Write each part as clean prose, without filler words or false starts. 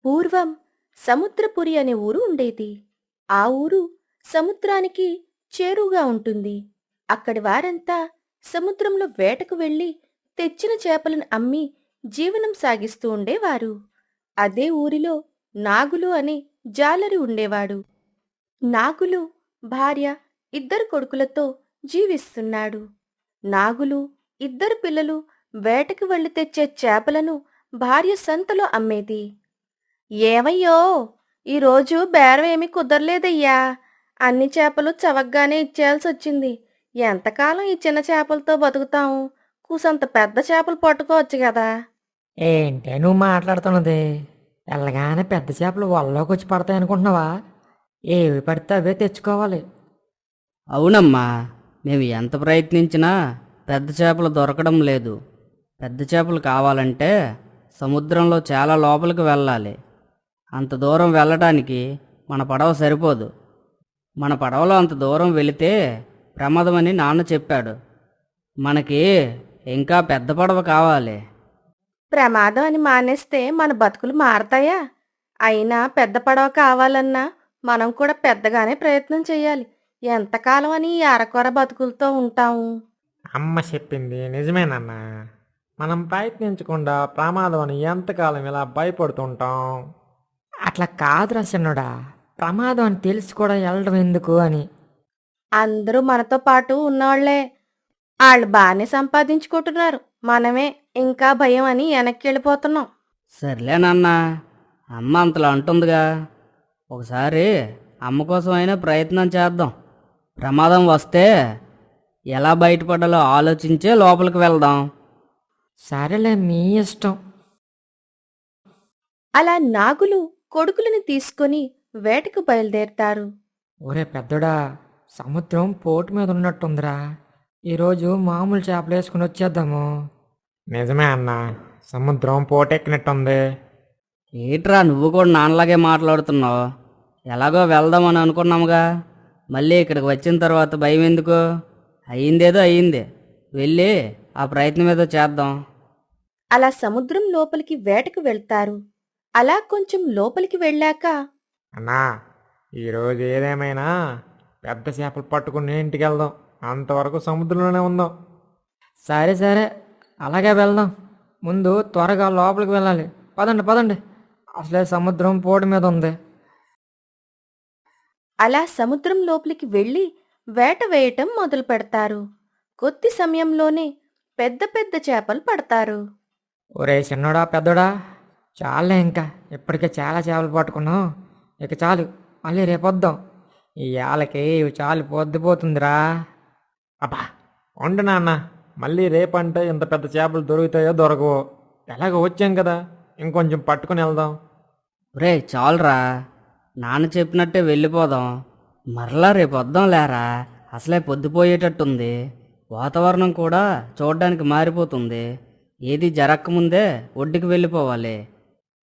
పూర్వం సముద్రపురి అనే ఊరు ఉండేది. ఆ ఊరు సముద్రానికి చేరువుగా ఉంటుంది. అక్కడి వారంతా సముద్రంలో వేటకు వెళ్లి తెచ్చిన చేపలను అమ్మి జీవనం సాగిస్తూ ఉండేవారు. అదే ఊరిలో నాగులు అనే జాలరి ఉండేవాడు. నాగులు భార్య, ఇద్దరు కొడుకులతో జీవిస్తున్నాడు. నాగులు ఇద్దరు పిల్లలు వేటకు వెళ్లి తెచ్చే చేపలను భార్య సంతలో అమ్మేది. ఏవయ్యో, ఈరోజు బేరం ఏమీ కుదరలేదయ్యా. అన్ని చేపలు చవగ్గానే ఇచ్చేయాల్సొచ్చింది. ఎంతకాలం ఈ చిన్న చేపలతో బతుకుతాం? కూసంత పెద్ద చేపలు పట్టుకోవచ్చు కదా. ఏంటే నువ్వు మాట్లాడుతున్నది? వెళ్ళగానే పెద్ద చేపలు వలలోకి వచ్చి పడతాయి అనుకుంటున్నావా? ఏవి పడితే అవే తెచ్చుకోవాలి. అవునమ్మా, మేము ఎంత ప్రయత్నించినా పెద్ద చేపలు దొరకడం లేదు. పెద్ద చేపలు కావాలంటే సముద్రంలో చాలా లోపలికి వెళ్ళాలి. అంత దూరం వెళ్ళడానికి మన పడవ సరిపోదు. మన పడవలో అంత దూరం వెళితే ప్రమాదమని నాన్న చెప్పాడు. మనకి ఇంకా పెద్ద పడవ కావాలి. ప్రమాదం అని మానేస్తే మన బతుకులు మారతాయా? అయినా పెద్ద పడవ కావాలన్నా మనం కూడా పెద్దగానే ప్రయత్నం చేయాలి. ఎంతకాలం అని ఈ అరకొర బతుకులతో ఉంటాము? అమ్మ చెప్పింది నిజమేనన్నా. మనం ప్రయత్నించకుండా ప్రమాదం అని ఎంతకాలం ఇలా భయపడుతుంటాం? అట్లా కాదురా చిన్నోడా, ప్రమాదం అని తెలిసి కూడా వెళ్ళడం ఎందుకు అని. అందరూ మనతో పాటు ఉన్నవాళ్లే. వాళ్ళు బాగానే సంపాదించుకుంటున్నారు. మనమే ఇంకా భయం అని వెనక్కి వెళ్ళిపోతున్నాం. సర్లే నాన్న, అమ్మ అంతలా అంటుందిగా. ఒకసారి అమ్మ కోసం అయినా ప్రయత్నం చేద్దాం. ప్రమాదం వస్తే ఎలా బయటపడాలో ఆలోచించే లోపలికి వెళ్దాం. సరేలే, మీ ఇష్టం. అలా నాగులు కొడుకులని తీసుకొని వేటకు బయలుదేరతారు. ఒరే పెద్దోడా, సముద్రం పోటు మీద ఉన్నట్టుందిరా. ఈరోజు మామూలు చేపలు వేసుకుని వచ్చేద్దాము. నిజమే అన్నా, సముద్రం పోటెక్కినట్టుంది. ఏట్రా నువ్వు కూడా నాన్నలాగే మాట్లాడుతున్నావు? ఎలాగో వెళ్దామని అనుకున్నాముగా. మళ్ళీ ఇక్కడికి వచ్చిన తర్వాత భయం ఎందుకు? అయ్యిందేదో అయ్యింది. వెళ్ళి ఆ ప్రయత్నం ఏదో చేద్దాం. అలా సముద్రం లోపలికి వేటకు వెళ్తారు. అలా కొంచెం లోపలికి వెళ్ళాక అన్నా, ఈరోజు ఏదేమైనా పెద్ద చేపలు పట్టుకుని ఇంటికి వెళ్దాం. అంతవరకు సముద్రంలోనే ఉందాం. సరే సరే, అలాగే వెళ్దాం. ముందు త్వరగా లోపలికి వెళ్ళాలి. పదండి పదండి, అసలే సముద్రం పోటు మీద ఉంది. అలా సముద్రం లోపలికి వెళ్ళి వేట వేయటం మొదలు పెడతారు. కొద్ది సమయంలోనే పెద్ద పెద్ద చేపలు పడతారు. ఒరే చిన్నోడా పెద్దోడా, చాలే ఇంకా. ఇప్పటికే చాలా చేపలు పట్టుకున్నాం. ఇక చాలు, మళ్ళీ రేపొద్దాం. ఈ ఏళ్ళకి ఇవి చాలు, పొద్దుపోతుందిరా. అబ్బా, వండు నాన్న. మళ్ళీ రేపంటే ఇంత పెద్ద చేపలు దొరుకుతాయో దొరకవో. ఎలాగో వచ్చాం కదా, ఇంకొంచెం పట్టుకుని వెళ్దాం. ఒరే చాలురా, నాన్న చెప్పినట్టే వెళ్ళిపోదాం. మరలా రేపు వద్దాం లేరా. అసలే పొద్దుపోయేటట్టుంది. వాతావరణం కూడా చూడడానికి మారిపోతుంది. ఏది జరగకముందే ఒడ్డుకి వెళ్ళిపోవాలి.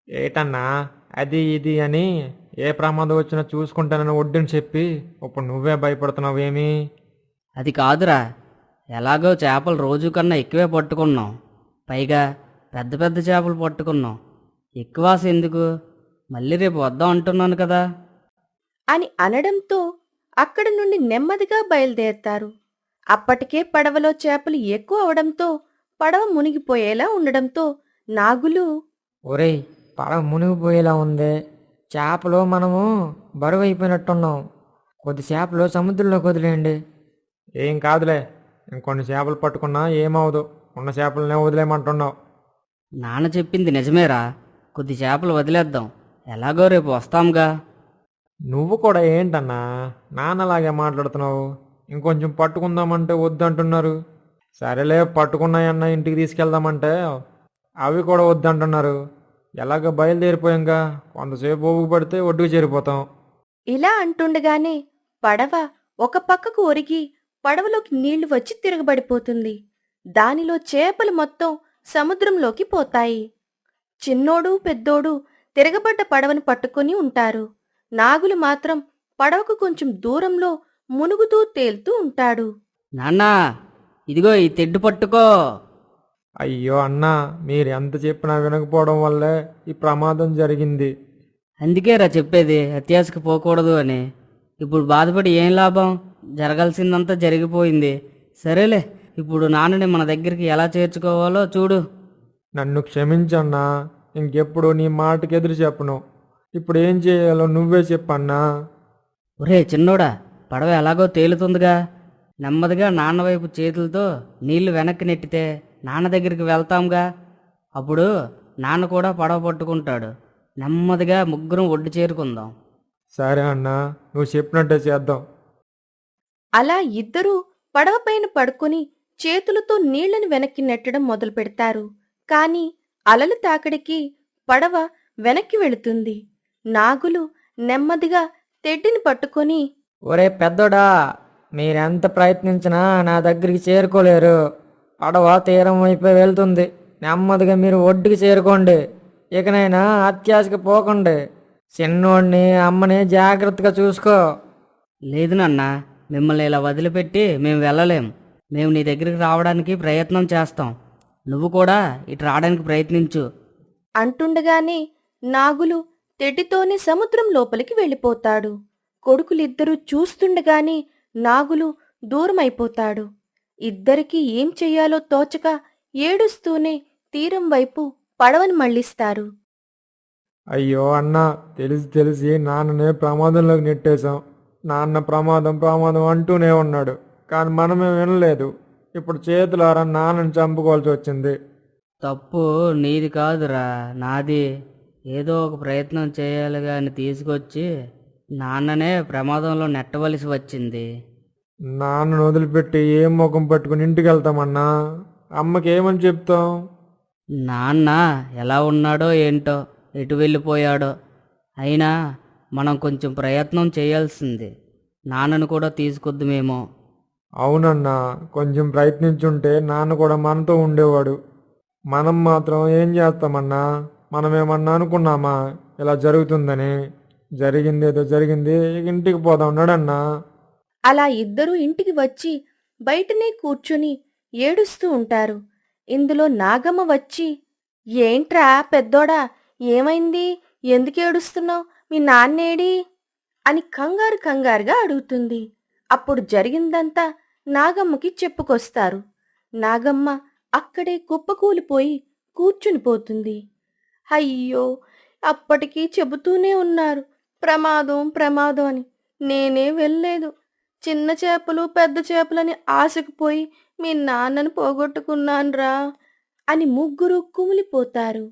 ఏటన్నా, అది ఇది అని ఏ ప్రమాదం వచ్చినా చూసుకుంటానని ఒడ్డుని చెప్పి ఇప్పుడు నువ్వే భయపడుతున్నావేమి? అది కాదురా, ఎలాగో చేపలు రోజు కన్నా ఎక్కువే పట్టుకున్నాం. పైగా పెద్ద పెద్ద చేపలు పట్టుకున్నాం. ఎక్కువ ఆశ ఎందుకు? మళ్ళీ రేపు వద్దాం అంటున్నాను కదా. అని అనడంతో అక్కడి నుండి నెమ్మదిగా బయలుదేరతారు. అప్పటికే పడవలో చేపలు ఎక్కువ అవడంతో పడవ మునిగిపోయేలా ఉండడంతో నాగులు ఒరేయ్, పడవ మునిగిపోయేలా ఉంది. చేపలు మనము బరువు అయిపోయినట్టున్నాం. కొద్ది చేపలు సముద్రంలోకి వదిలేయండి. ఏం కాదులే, ఇంకొన్ని చేపలు పట్టుకున్నా ఏమవదు. ఉన్న చేపలనే వదిలేయమంటున్నావు. నాన్న చెప్పింది నిజమేరా. కొద్ది చేపలు వదిలేద్దాం. ఎలాగో రేపు వస్తాంగా. నువ్వు కూడా ఏంటన్నా నాన్నలాగే మాట్లాడుతున్నావు? ఇంకొంచెం పట్టుకుందామంటే వద్దంటున్నారు. సరేలే, పట్టుకున్నాయన్న ఇంటికి తీసుకెళ్దామంటే అవి కూడా వద్దంటున్నారు. ఎలాగ బయలుదేరిపోయాంగా, కొంతసేపు ఓపిక పడితే ఒడ్డుకు చేరిపోతాం. ఇలా అంటుండగానే పడవ ఒక పక్కకు ఒరిగి పడవలోకి నీళ్లు వచ్చి తిరగబడిపోతుంది. దానిలో చేపలు మొత్తం సముద్రంలోకి పోతాయి. చిన్నోడు పెద్దోడు తిరగబడ్డ పడవను పట్టుకొని ఉంటారు. నాగులు మాత్రం పడవకు కొంచెం దూరంలో మునుగుతూ తేలుతూ ఉంటాడు. నాన్నా, ఇదిగో ఈ తెడ్డు పట్టుకో. అయ్యో అన్నా, మీరు ఎంత చెప్పినా వినకపోవడం వల్లే ఈ ప్రమాదం జరిగింది. అందుకేరా చెప్పేది అత్యాశకు పోకూడదు అని. ఇప్పుడు బాధపడి ఏం లాభం? జరగాల్సిందంతా జరిగిపోయింది. సరేలే, ఇప్పుడు నాన్నని మన దగ్గరికి ఎలా చేర్చుకోవాలో చూడు. నన్ను క్షమించన్నా, ఇంకెప్పుడు నీ మాటకి ఎదురు చెప్పను. ఇప్పుడు ఏం చేయాలో నువ్వే చెప్పన్నా. ఒరే చిన్నోడా, పడవ ఎలాగో తేలుతుందిగా. నెమ్మదిగా నాన్న వైపు చేతులతో నీళ్లు వెనక్కి నెట్టితే నాన్న దగ్గరికి వెళ్తాంగా. అప్పుడు నాన్న కూడా పడవ పట్టుకుంటాడు. నెమ్మదిగా ముగ్గురం ఒడ్డు చేరుకుందాం. సరే అన్నా, నువ్వు చెప్పినట్టే చేద్దాం. అలా ఇద్దరూ పడవపైన పడుకుని చేతులతో నీళ్లను వెనక్కి నెట్టడం మొదలు పెడతారు. కాని అలలు తాకిడికి పడవ వెనక్కి వెళుతుంది. నాగులు నెమ్మదిగా తెడ్డిని పట్టుకొని, ఒరే పెద్దోడా, మీరెంత ప్రయత్నించినా నా దగ్గరికి చేరుకోలేరు. పడవ తీరం వైపే వెళ్తుంది. నెమ్మదిగా మీరు ఒడ్డుకి చేరుకోండి. ఇకనైనా అత్యాశకి పోకండి. చిన్నోడిని అమ్మని జాగ్రత్తగా చూసుకో. లేదు నాన్న, మిమ్మల్ని ఇలా వదిలిపెట్టి మేము వెళ్ళలేం. మేము నీ దగ్గరికి రావడానికి ప్రయత్నం చేస్తాం. నువ్వు కూడా ఇటు రావడానికి ప్రయత్నించు. అంటుండగానే నాగులు తెడ్డితోనే సముద్రం లోపలికి వెళ్ళిపోతాడు. కొడుకులిద్దరూ చూస్తుండగానే నాగులు దూరమైపోతాడు. ఇద్దరికీ ఏం చెయ్యాలో తోచక ఏడుస్తూనే తీరం వైపు పడవని మళ్ళిస్తారు. అయ్యో అన్నా, తెలిసి నాన్ననే ప్రమాదంలోకి నెట్టేశాం. నాన్న ప్రమాదం ప్రమాదం అంటూనే ఉన్నాడు, కానీ మనమే వినలేదు. ఇప్పుడు చేతులారా నాన్నని చంపుకోవాల్సి వచ్చింది. తప్పు నీది కాదురా, నాది. ఏదో ఒక ప్రయత్నం చేయాలి అని తీసుకొచ్చి నాన్ననే ప్రమాదంలో నెట్టవలసి వచ్చింది. నాన్నను వదిలిపెట్టి ఏం ముఖం పట్టుకుని ఇంటికి వెళ్తామన్నా? అమ్మకి ఏమని చెప్తాం? నాన్న ఎలా ఉన్నాడో ఏంటో, ఎటు వెళ్ళిపోయాడో. అయినా మనం కొంచెం ప్రయత్నం చేయాల్సింది. నాన్నను కూడా తీసుకొద్దుమేమో. అవునన్నా, కొంచెం ప్రయత్నించుంటే నాన్న కూడా మనతో ఉండేవాడు. మనం మాత్రం ఏం చేస్తామన్నా? మనమేమన్నా అనుకున్నామా ఇలా జరుగుతుందని? జరిగింది ఏదో జరిగింది, ఇంటికి పోదాం నడన్నా. అలా ఇద్దరూ ఇంటికి వచ్చి బయటనే కూర్చుని ఏడుస్తూ ఉంటారు. ఇందులో నాగమ్మ వచ్చి, ఏంట్రా పెద్దోడా, ఏమైంది? ఎందుకు ఏడుస్తున్నావు? మీ నాన్నేడి? అని కంగారుగా అడుగుతుంది. అప్పుడు జరిగిందంతా నాగమ్మకి చెప్పుకొస్తారు. నాగమ్మ అక్కడే కుప్పకూలిపోయి కూర్చునిపోతుంది. అయ్యో, అప్పటికీ చెబుతూనే ఉన్నారు ప్రమాదం అని. నేనే వెళ్ళలేదు. చిన్న చేపలు పెద్ద చేపలని ఆశకు పోయి మీ నాన్నను పోగొట్టుకున్నాన్రా అని ముగ్గురు కుమిలిపోతారు.